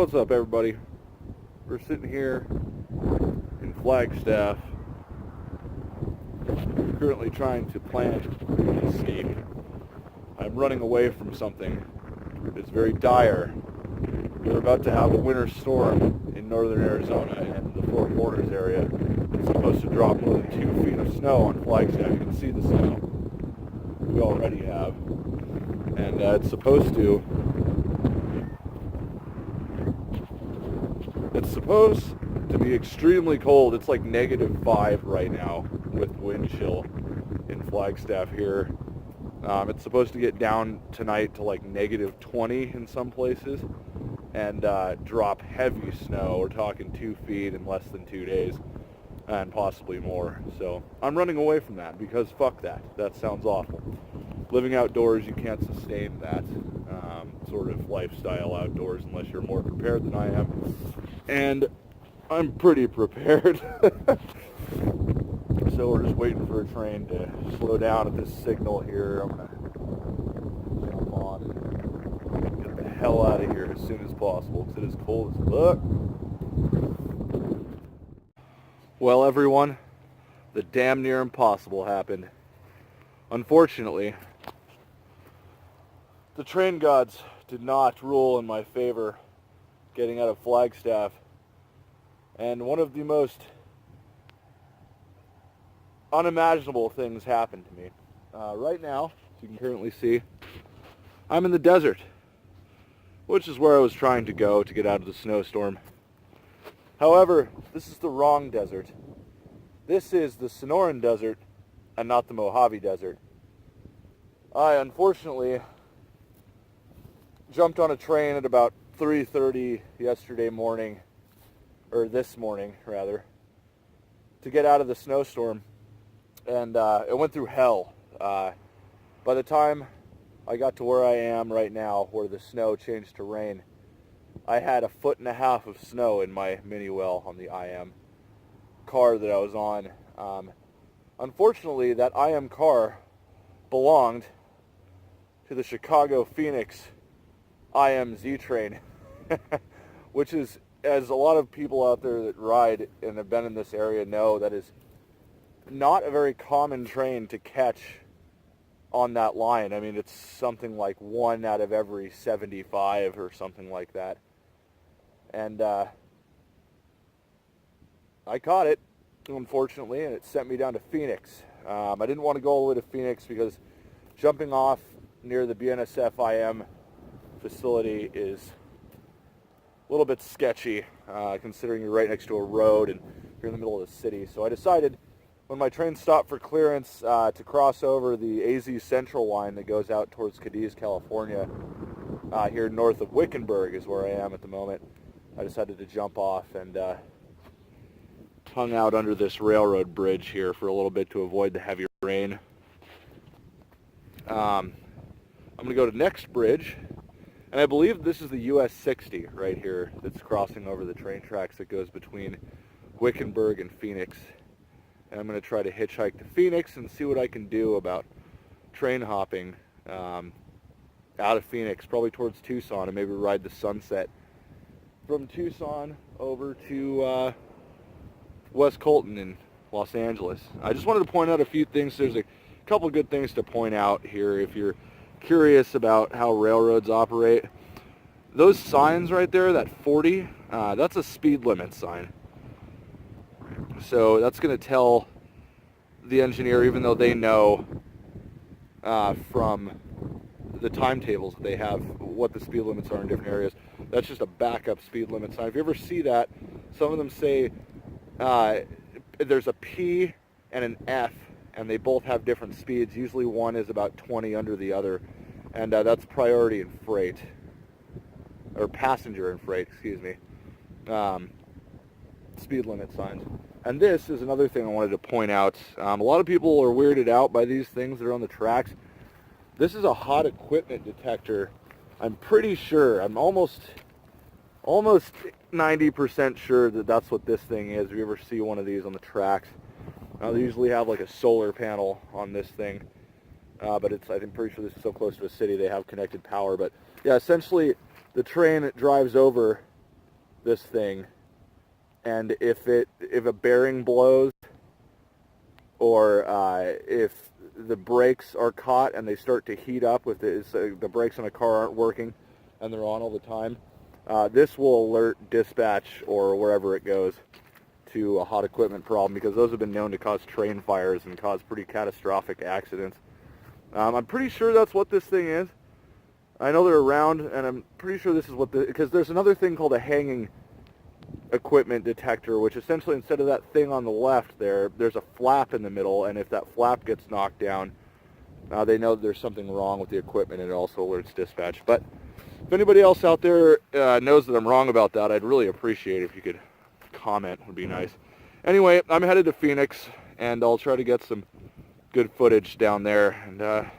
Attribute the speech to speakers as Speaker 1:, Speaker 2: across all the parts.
Speaker 1: What's up, everybody? We're sitting here in Flagstaff, currently trying to plan an escape. I'm running away from something that's very dire. We're about to have a winter storm in northern Arizona and the Four Corners area. It's supposed to drop more than 2 feet of snow on Flagstaff. You can see the snow we already have. And it's supposed to be extremely cold. It's like -5 right now with wind chill in Flagstaff here. It's supposed to get down tonight to like -20 in some places and drop heavy snow. We're talking 2 feet in less than 2 days and possibly more. So I'm running away from that because fuck that. That sounds awful. Living outdoors, you can't sustain that sort of lifestyle outdoors unless you're more prepared than I am. And I'm pretty prepared. So we're just waiting for a train to slow down at this signal here. I'm going to jump on and get the hell out of here as soon as possible because it is cold as fuck. Well, everyone, the damn near impossible happened. Unfortunately, the train gods did not rule in my favor getting out of Flagstaff. And one of the most unimaginable things happened to me. Right now, as you can currently see, I'm in the desert, which is where I was trying to go to get out of the snowstorm. However, this is the wrong desert. This is the Sonoran Desert and not the Mojave Desert. I unfortunately jumped on a train at about 3:30 yesterday morning, or this morning rather, to get out of the snowstorm, and it went through hell. By the time I got to where I am right now, where the snow changed to rain, I had 1.5 feet of snow in my mini well on the IM car that I was on. Unfortunately, that IM car belonged to the Chicago Phoenix IMZ train, which is, as a lot of people out there that ride and have been in this area know, that is not a very common train to catch on that line. I mean, it's something like 1 out of every 75 or something like that. And I caught it, unfortunately, and it sent me down to Phoenix. I didn't want to go all the way to Phoenix because jumping off near the BNSF IM facility is a little bit sketchy, considering you're right next to a road and you're in the middle of the city. So I decided, when my train stopped for clearance, to cross over the AZ Central line that goes out towards Cadiz, California, here north of Wickenburg is where I am at the moment. I decided to jump off and hung out under this railroad bridge here for a little bit to avoid the heavy rain. I'm going to go to the next bridge, and I believe this is the US 60 right here that's crossing over the train tracks that goes between Wickenburg and Phoenix. And I'm going to try to hitchhike to Phoenix and see what I can do about train hopping out of Phoenix, probably towards Tucson, and maybe ride the sunset from Tucson over to West Colton in Los Angeles. I just wanted to point out a few things. There's a couple of good things to point out here if you're curious about how railroads operate. Those signs right there, that 40, that's a speed limit sign. So that's going to tell the engineer, even though they know from the timetables that they have what the speed limits are in different areas, that's just a backup speed limit sign. If you ever see that, some of them say there's a P and an F, and they both have different speeds. Usually one is about 20 under the other, and that's priority in freight, or passenger in freight, excuse me, speed limit signs. And this is another thing I wanted to point out. A lot of people are weirded out by these things that are on the tracks. This is a hot equipment detector. I'm pretty sure, I'm almost 90% sure that that's what this thing is. If you ever see one of these on the tracks, they usually have like a solar panel on this thing, but I'm pretty sure this is so close to a city they have connected power. But yeah, essentially the train drives over this thing, and if a bearing blows, or if the brakes are caught and they start to heat up with the brakes on a car aren't working and they're on all the time, this will alert dispatch or wherever it goes to a hot equipment problem, because those have been known to cause train fires and cause pretty catastrophic accidents. I'm pretty sure that's what this thing is. I know they're around, and I'm pretty sure this is what because there's another thing called a hanging equipment detector, which essentially, instead of that thing on the left there's a flap in the middle, and if that flap gets knocked down, they know that there's something wrong with the equipment, and it also alerts dispatch. But if anybody else out there knows that I'm wrong about that, I'd really appreciate it if you could comment. Would be nice. Anyway, I'm headed to Phoenix, and I'll try to get some good footage down there and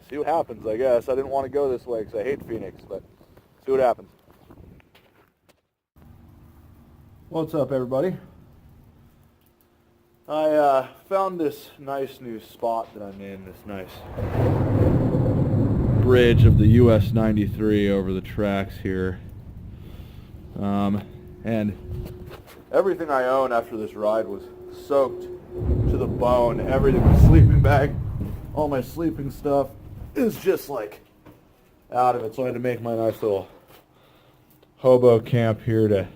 Speaker 1: see what happens, I guess. I didn't want to go this way because I hate Phoenix, but see what happens. What's up, everybody? I found this nice new spot that I'm in, this nice bridge of the US 93 over the tracks here. And everything I own after this ride was soaked to the bone. Everything, my sleeping bag, all my sleeping stuff is just like out of it. So I had to make my nice little hobo camp here to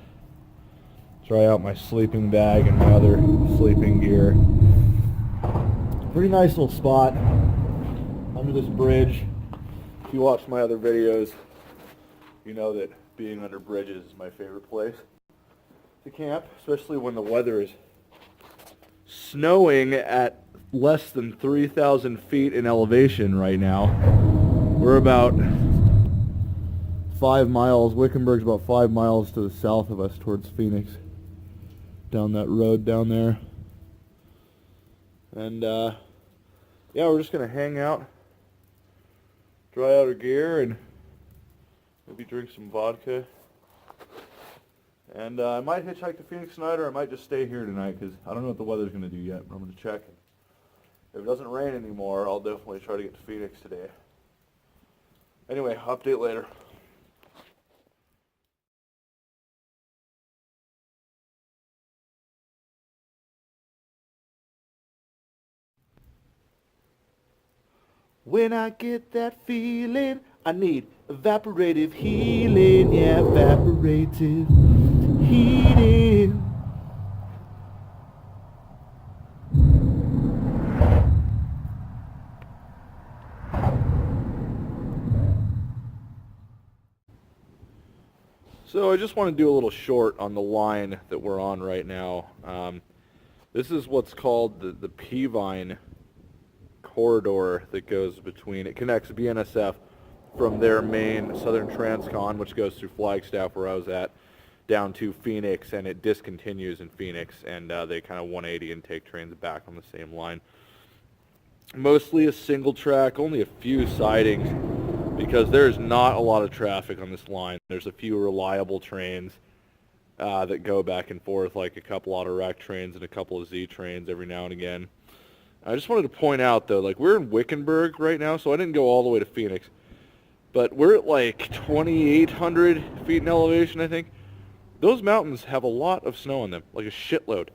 Speaker 1: try out my sleeping bag and my other sleeping gear. Pretty nice little spot under this bridge. If you watch my other videos, you know that being under bridges is my favorite place to camp, especially when the weather is snowing at less than 3,000 feet in elevation right now. We're about 5 miles, Wickenburg's about 5 miles to the south of us towards Phoenix, down that road down there. And yeah, we're just going to hang out, dry out our gear, and maybe drink some vodka. And I might hitchhike to Phoenix tonight, or I might just stay here tonight, because I don't know what the weather's going to do yet. I'm going to check. If it doesn't rain anymore, I'll definitely try to get to Phoenix today. Anyway, update later. When I get that feeling, I need evaporative healing. Yeah, evaporative healing. So I just want to do a little short on the line that we're on right now. This is what's called the Peavine corridor that goes between, it connects BNSF from their main Southern Transcon, which goes through Flagstaff where I was at, down to Phoenix, and it discontinues in Phoenix, and they kind of 180 and take trains back on the same line. Mostly a single track, only a few sidings, because there's not a lot of traffic on this line. There's a few reliable trains that go back and forth, like a couple auto rack trains and a couple of Z trains every now and again. I just wanted to point out, though, like, we're in Wickenburg right now, so I didn't go all the way to Phoenix, but we're at like 2,800 feet in elevation, I think. Those mountains have a lot of snow on them, like a shitload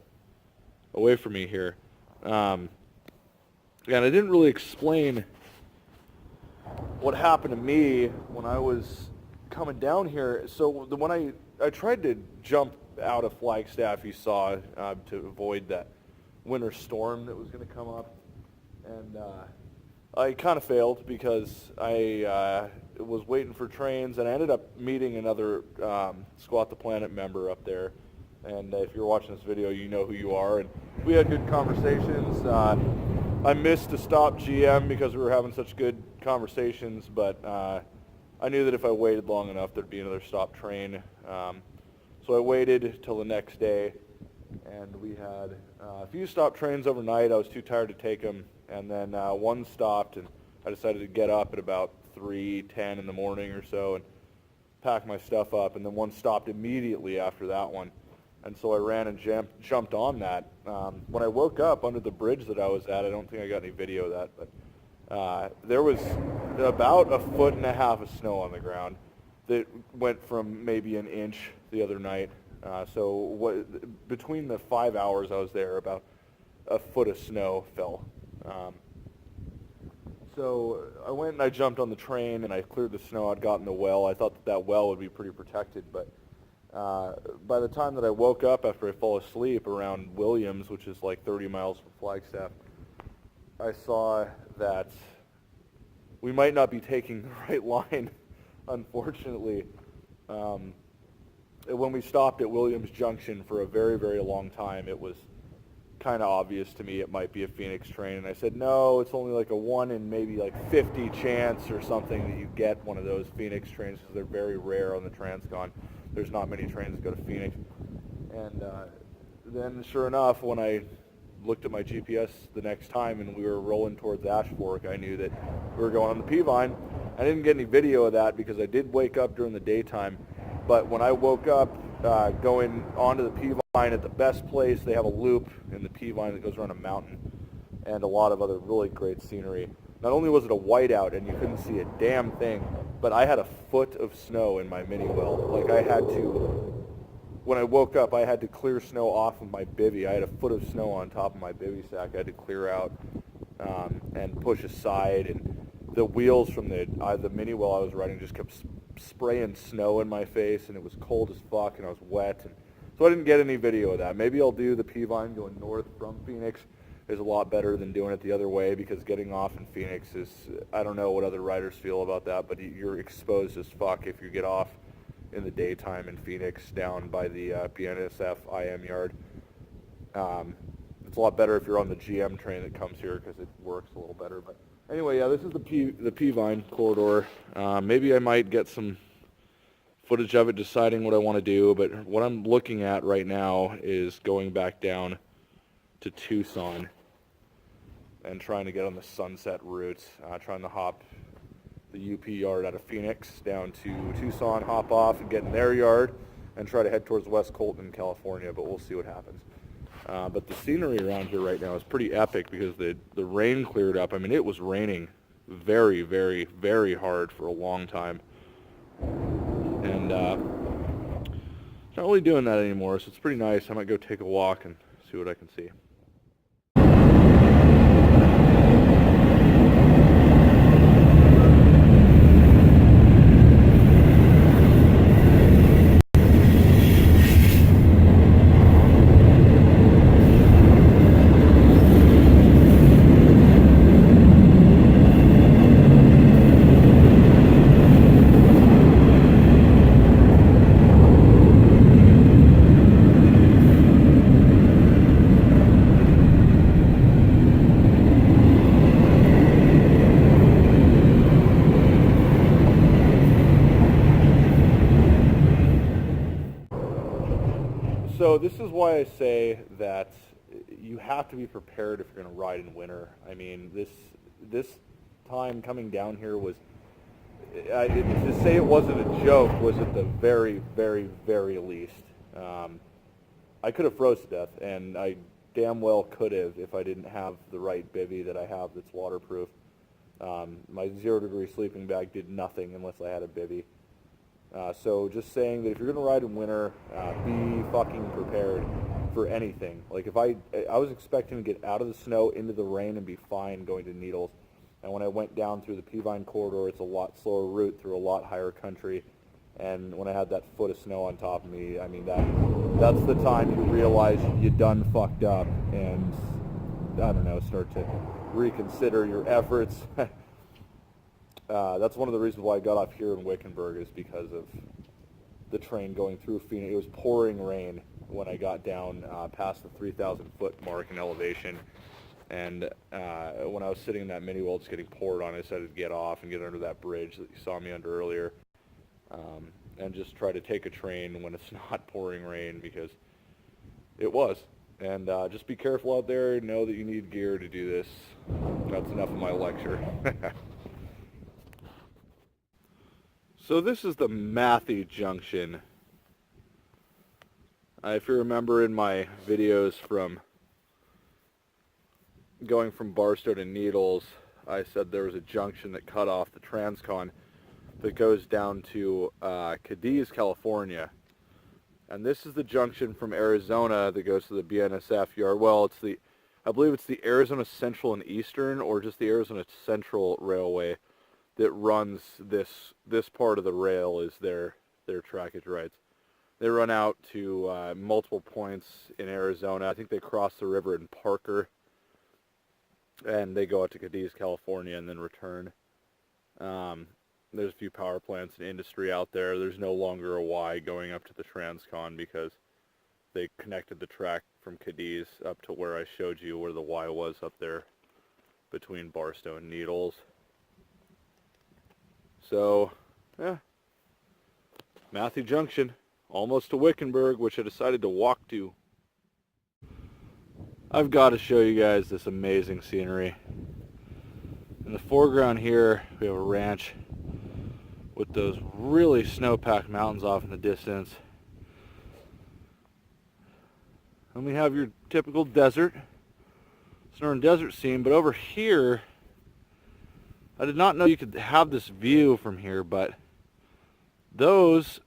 Speaker 1: away from me here. And I didn't really explain what happened to me when I was coming down here. So when I tried to jump out of Flagstaff, you saw, to avoid that winter storm that was going to come up, and I kind of failed because I was waiting for trains, and I ended up meeting another Squat the Planet member up there, and if you're watching this video, you know who you are, and we had good conversations. I missed a stop GM because we were having such good conversations, but I knew that if I waited long enough, there'd be another stop train. So I waited till the next day, and we had a few stop trains overnight. I was too tired to take them, and then one stopped, and I decided to get up at about 3:10 in the morning or so and pack my stuff up, and then one stopped immediately after that one. And so I ran and jumped on that. When I woke up under the bridge that I was at, I don't think I got any video of that, but there was about 1.5 feet of snow on the ground. that went from maybe an inch the other night. Between the 5 hours I was there, about a foot of snow fell. So I went and I jumped on the train and I cleared the snow. I'd gotten the well. I thought that well would be pretty protected, but by the time that I woke up after I fell asleep around Williams, which is like 30 miles from Flagstaff, I saw that we might not be taking the right line, unfortunately. When we stopped at Williams Junction for a very, very long time, it was kind of obvious to me it might be a Phoenix train, and I said, no, it's only like a 1 in maybe like 50 chance or something that you get one of those Phoenix trains, because they're very rare on the Transcon. There's not many trains that go to Phoenix. And then sure enough, when I looked at my GPS the next time and we were rolling towards Ash Fork, I knew that we were going on the Peavine. I didn't get any video of that because I did wake up during the daytime, but when I woke up going onto the Peavine at the best place, they have a loop in the Peavine that goes around a mountain and a lot of other really great scenery. Not only was it a whiteout and you couldn't see a damn thing, but I had a foot of snow in my mini well. Like when I woke up, I had to clear snow off of my bivvy. I had a foot of snow on top of my bivvy sack I had to clear out and push aside, and the wheels from the mini well I was riding just kept spraying snow in my face, and it was cold as fuck and I was wet. And so I didn't get any video of that. Maybe I'll do the Peavine going north from Phoenix is a lot better than doing it the other way, because getting off in Phoenix is, I don't know what other riders feel about that, but you're exposed as fuck if you get off in the daytime in Phoenix down by the BNSF IM yard. It's a lot better if you're on the GM train that comes here because it works a little better. But anyway, yeah, this is the Peavine corridor. Maybe I might get some footage of it deciding what I want to do, but what I'm looking at right now is going back down to Tucson and trying to get on the Sunset route, trying to hop the UP yard out of Phoenix down to Tucson, hop off and get in their yard and try to head towards West Colton, California, but we'll see what happens. But the scenery around here right now is pretty epic because the rain cleared up. I mean, it was raining very, very, very hard for a long time. And it's not really doing that anymore, so it's pretty nice. I might go take a walk and see what I can see. So this is why I say that you have to be prepared if you're going to ride in winter. I mean, this time coming down here was, to say it wasn't a joke was at the very, very, very least. I could have froze to death, and I damn well could have if I didn't have the right bivvy that I have that's waterproof. My 0-degree sleeping bag did nothing unless I had a bivvy. So just saying that if you're going to ride in winter, be fucking prepared for anything. Like if I was expecting to get out of the snow into the rain and be fine going to Needles. And when I went down through the Peavine corridor, it's a lot slower route through a lot higher country. And when I had that foot of snow on top of me, I mean, that's the time you realize you done fucked up and, I don't know, start to reconsider your efforts. That's one of the reasons why I got off here in Wickenburg, is because of the train going through Phoenix. It was pouring rain when I got down past the 3,000 foot mark in elevation. And when I was sitting in that mini well just getting poured on, I decided to get off and get under that bridge that you saw me under earlier, and just try to take a train when it's not pouring rain, because it was. And just be careful out there. Know that you need gear to do this. That's enough of my lecture. So this is the Matthew Junction. If you remember in my videos from going from Barstow to Needles, I said there was a junction that cut off the Transcon. that goes down to Cadiz, California. And this is the junction from Arizona that goes to the BNSF yard. Well, I believe it's the Arizona Central and Eastern, or just the Arizona Central Railway that runs this part of the rail is their trackage rights. They run out to multiple points in Arizona. I think they cross the river in Parker, and they go out to Cadiz, California, and then return. There's a few power plants and industry out there. There's no longer a Y going up to the Transcon because they connected the track from Cadiz up to where I showed you where the Y was up there between Barstow and Needles. So, yeah. Matthew Junction, almost to Wickenburg, which I decided to walk to. I've got to show you guys this amazing scenery. In the foreground here, we have a ranch with those really snow-packed mountains off in the distance. And we have your typical desert, Sonoran desert scene, but over here, I did not know you could have this view from here, but those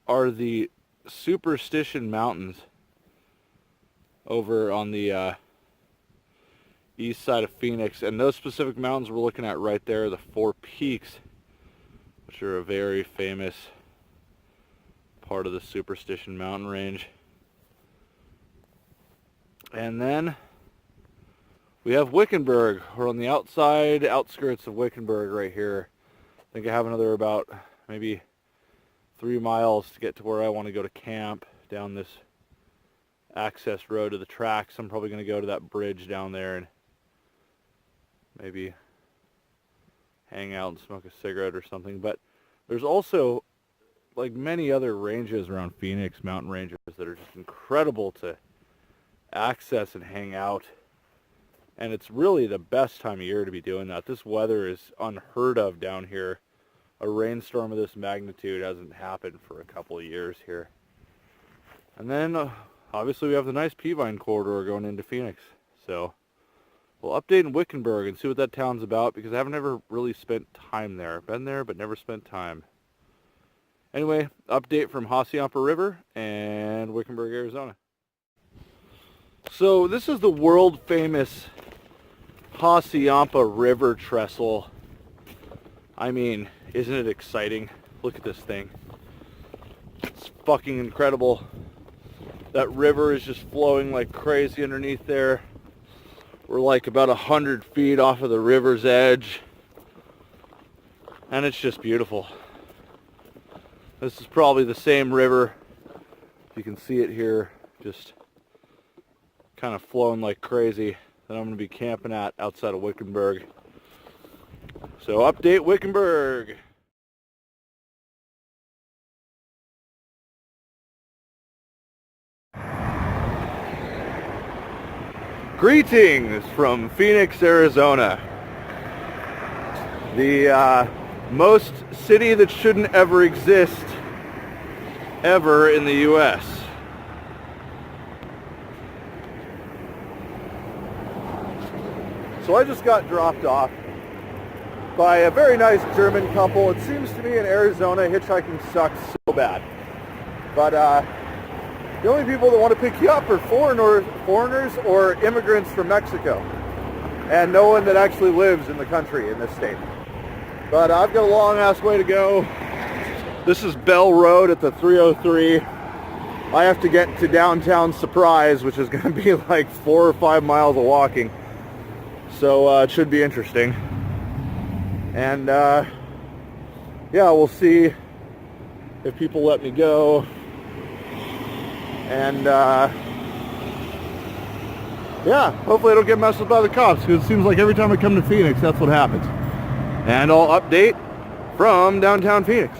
Speaker 1: are the Superstition Mountains over on the east side of Phoenix. And those specific mountains we're looking at right there are the Four Peaks, which are a very famous part of the Superstition mountain range. And then we have Wickenburg. We're on the outskirts of Wickenburg right here. I think I have another about maybe 3 miles to get to where I want to go to camp down this access road to the tracks. I'm probably going to go to that bridge down there and maybe hang out and smoke a cigarette or something. But there's also, like many other ranges around Phoenix, mountain ranges, that are just incredible to access and hang out. And it's really the best time of year to be doing that. This weather is unheard of down here. A rainstorm of this magnitude hasn't happened for a couple of years here. And then obviously we have the nice Peavine corridor going into Phoenix. So we'll update in Wickenburg and see what that town's about, because I haven't ever really spent time there. Been there, but never spent time. Anyway, update from Hassayampa River and Wickenburg, Arizona. So this is the world famous Hassayampa River trestle. I mean, isn't it exciting? Look at this thing. It's fucking incredible. That river is just flowing like crazy underneath there. We're like about 100 feet off of the river's edge. And it's just beautiful. This is probably the same river. You can see it here, just kind of flowing like crazy, that I'm going to be camping at outside of Wickenburg. So update Wickenburg. Greetings from Phoenix, Arizona. The most city that shouldn't ever exist ever in the U.S. So I just got dropped off by a very nice German couple. It seems to me in Arizona, hitchhiking sucks so bad. But the only people that want to pick you up are foreigners or immigrants from Mexico. And no one that actually lives in the country, in this state. But I've got a long-ass way to go. This is Bell Road at the 303. I have to get to downtown Surprise, which is going to be like 4 or 5 miles of walking. So it should be interesting. And yeah, we'll see if people let me go. And yeah, hopefully I don't get messed with by the cops, because it seems like every time I come to Phoenix, that's what happens. And I'll update from downtown Phoenix.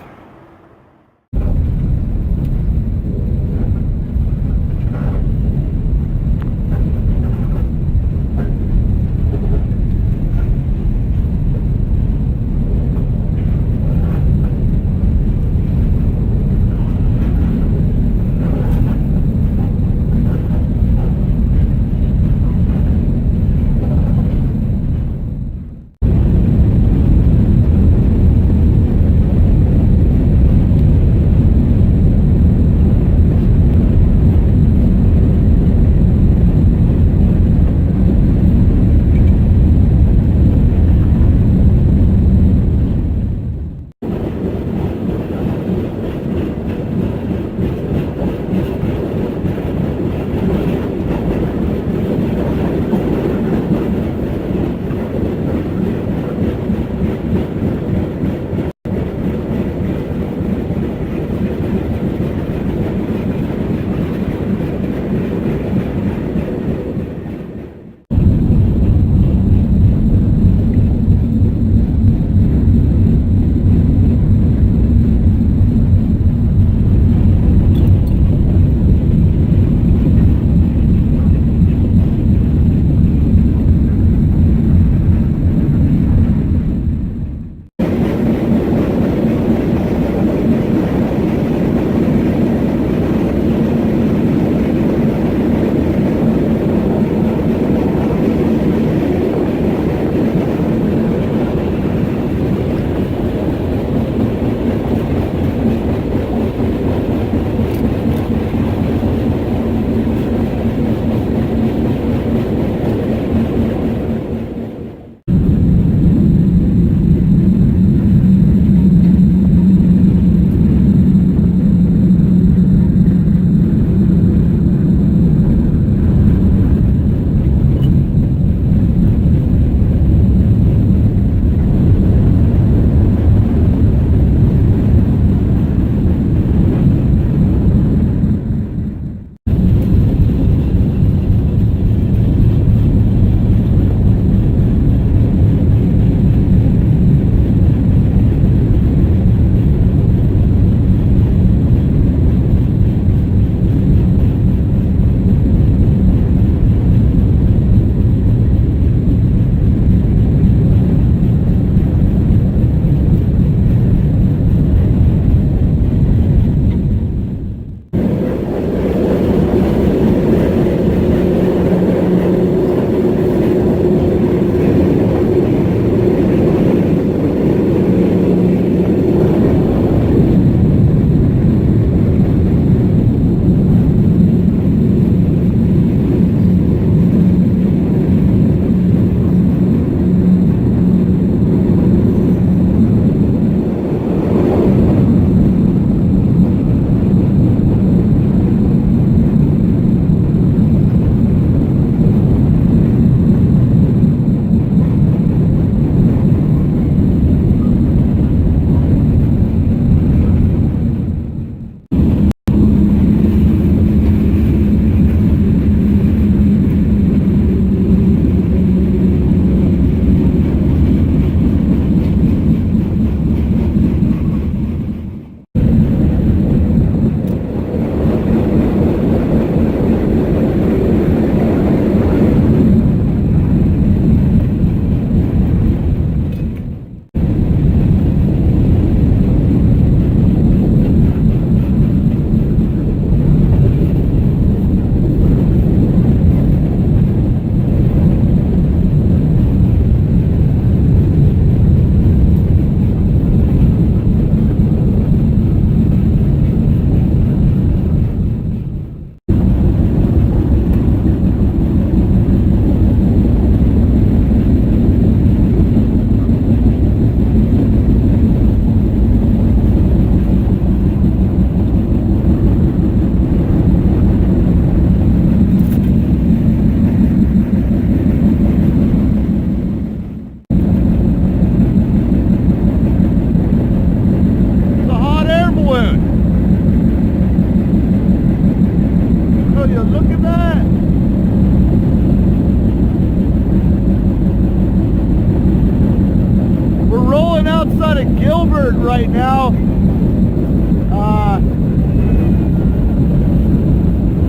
Speaker 1: desert right now.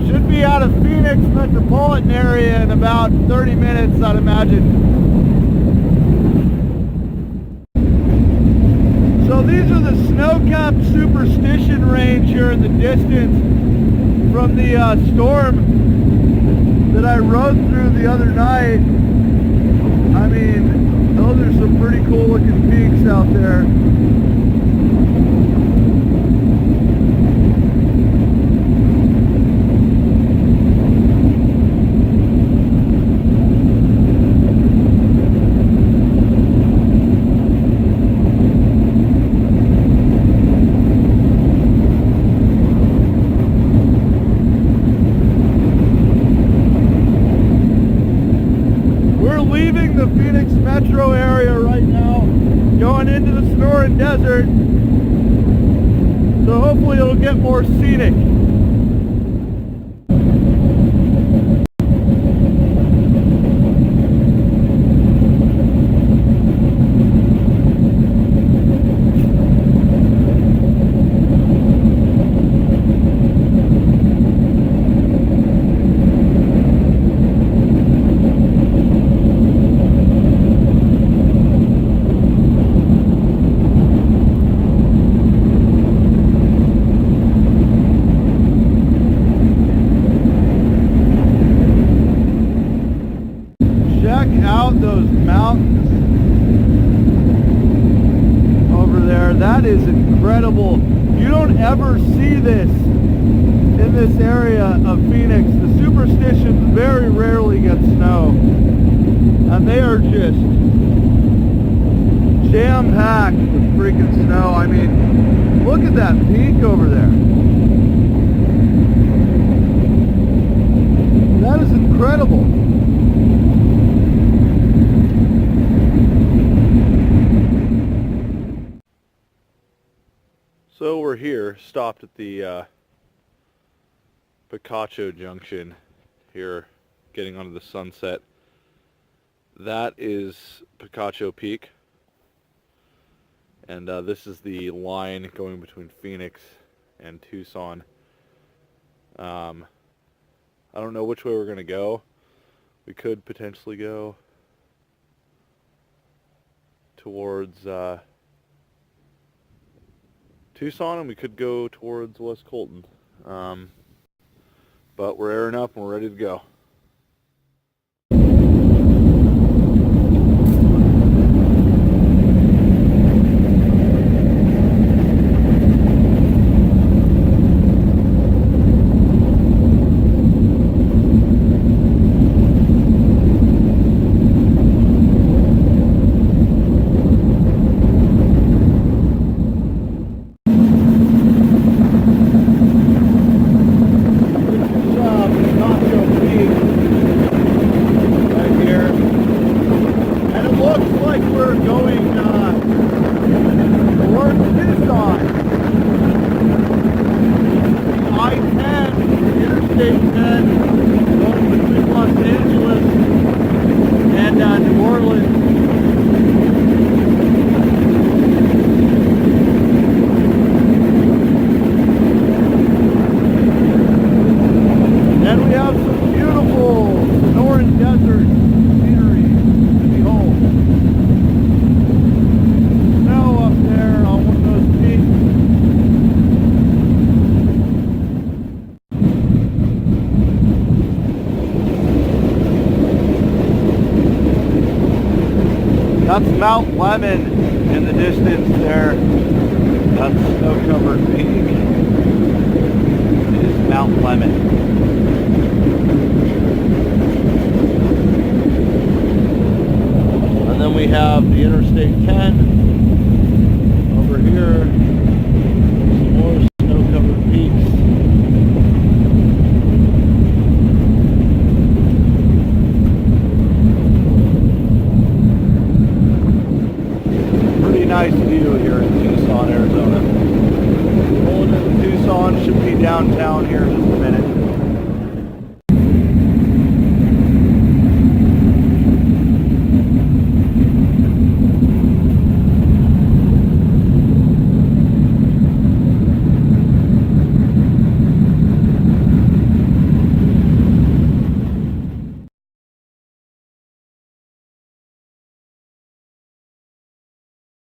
Speaker 1: Should be out of Phoenix metropolitan area in about 30 minutes, I'd imagine. So these are the snow-capped superstition range here in the distance from the storm that I rode through the other night. I mean, those are some pretty cool looking peaks out there. Metro area right now, going into the Sonoran Desert, so hopefully it'll get more scenic. Out those mountains over there. That is incredible. You don't ever see this in this area of Phoenix. The superstitions very rarely get snow, and they are just jam-packed with freaking snow. I mean, look at that peak over there. That is incredible. So we're here, stopped at the Picacho Junction here, getting onto the sunset. That is Picacho Peak, and this is the line going between Phoenix and Tucson. I don't know which way we're going to go. We could potentially go towards Tucson, and we could go towards West Colton, but we're airing up and we're ready to go. That's Mount Lemon in the distance there. That's snow-covered peak. It is Mount Lemon. And then we have the Interstate 10 over here. Some more snow-covered peaks. Nice view here in Tucson, Arizona. Pulling into Tucson, should be downtown here in just a minute.